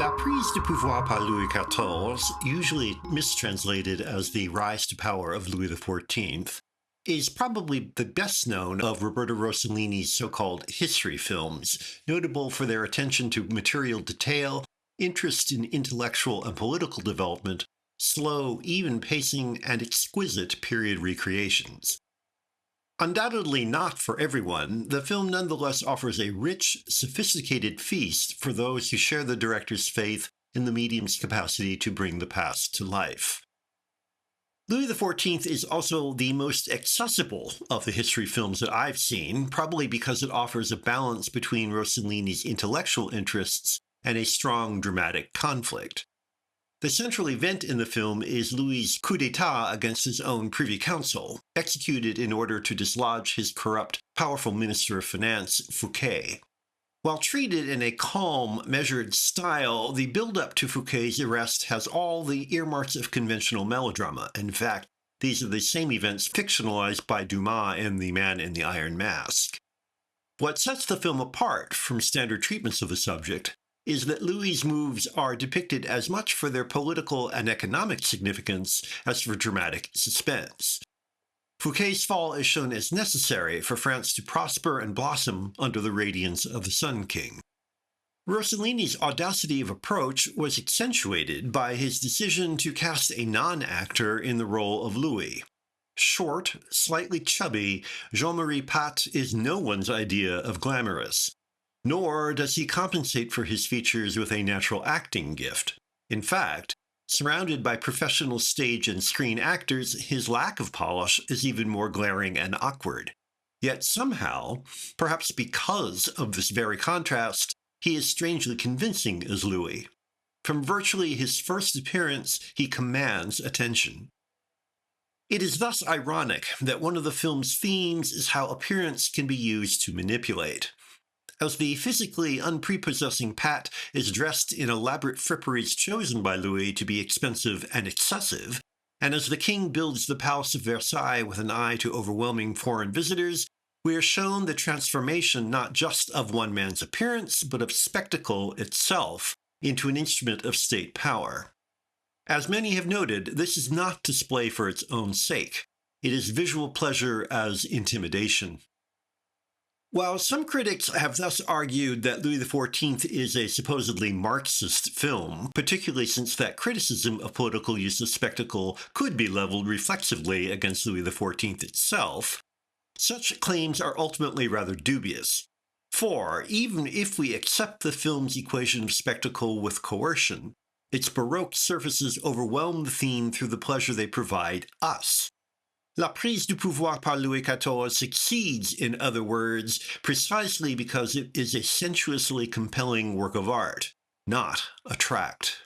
La Prise de Pouvoir par Louis XIV, usually mistranslated as the rise to power of Louis XIV, is probably the best known of Roberto Rossellini's so-called history films, notable for their attention to material detail, interest in intellectual and political development, slow, even pacing, and exquisite period recreations. Undoubtedly not for everyone, the film nonetheless offers a rich, sophisticated feast for those who share the director's faith in the medium's capacity to bring the past to life. Louis XIV is also the most accessible of the history films that I've seen, probably because it offers a balance between Rossellini's intellectual interests and a strong dramatic conflict. The central event in the film is Louis's coup d'etat against his own Privy Council, executed in order to dislodge his corrupt, powerful Minister of Finance, Fouquet. While treated in a calm, measured style, the build-up to Fouquet's arrest has all the earmarks of conventional melodrama. In fact, these are the same events fictionalized by Dumas in The Man in the Iron Mask. What sets the film apart from standard treatments of the subject is that Louis's moves are depicted as much for their political and economic significance as for dramatic suspense. Fouquet's fall is shown as necessary for France to prosper and blossom under the radiance of the Sun King. Rossellini's audacity of approach was accentuated by his decision to cast a non-actor in the role of Louis. Short, slightly chubby, Jean-Marie Pat is no one's idea of glamorous. Nor does he compensate for his features with a natural acting gift. In fact, surrounded by professional stage and screen actors, his lack of polish is even more glaring and awkward. Yet somehow, perhaps because of this very contrast, he is strangely convincing as Louis. From virtually his first appearance, he commands attention. It is thus ironic that one of the film's themes is how appearance can be used to manipulate. As the physically unprepossessing Pat is dressed in elaborate fripperies chosen by Louis to be expensive and excessive, and as the king builds the Palace of Versailles with an eye to overwhelming foreign visitors, we are shown the transformation not just of one man's appearance, but of spectacle itself into an instrument of state power. As many have noted, this is not display for its own sake. It is visual pleasure as intimidation. While some critics have thus argued that Louis XIV is a supposedly Marxist film, particularly since that criticism of political use of spectacle could be leveled reflexively against Louis XIV itself, such claims are ultimately rather dubious. For, even if we accept the film's equation of spectacle with coercion, its Baroque surfaces overwhelm the theme through the pleasure they provide us. La Prise du Pouvoir par Louis XIV succeeds, in other words, precisely because it is a sensuously compelling work of art, not a tract.